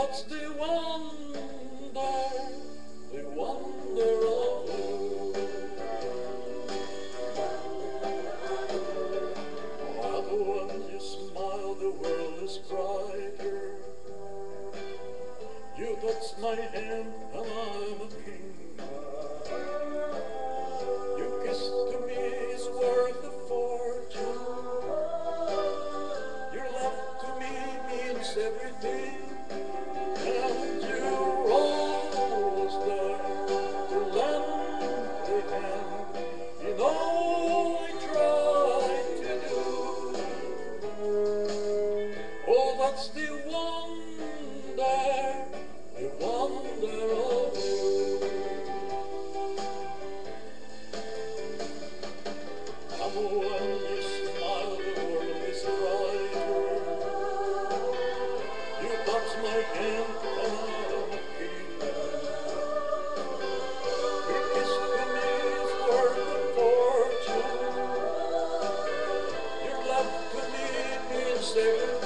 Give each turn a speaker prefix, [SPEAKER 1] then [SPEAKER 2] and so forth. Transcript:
[SPEAKER 1] What's the wonder of you? But when you smile, the world is brighter. You touch my hand, and I'm a king. Your kiss to me is worth a fortune. Your love to me means everything. And you're always there to lend a hand. You know I try to do. Oh, that's the wonder of you. Come when you smile, the world is brighter. You touch my hand, and I'm a king. Your kiss to me is worth a fortune. Your love to me means everything.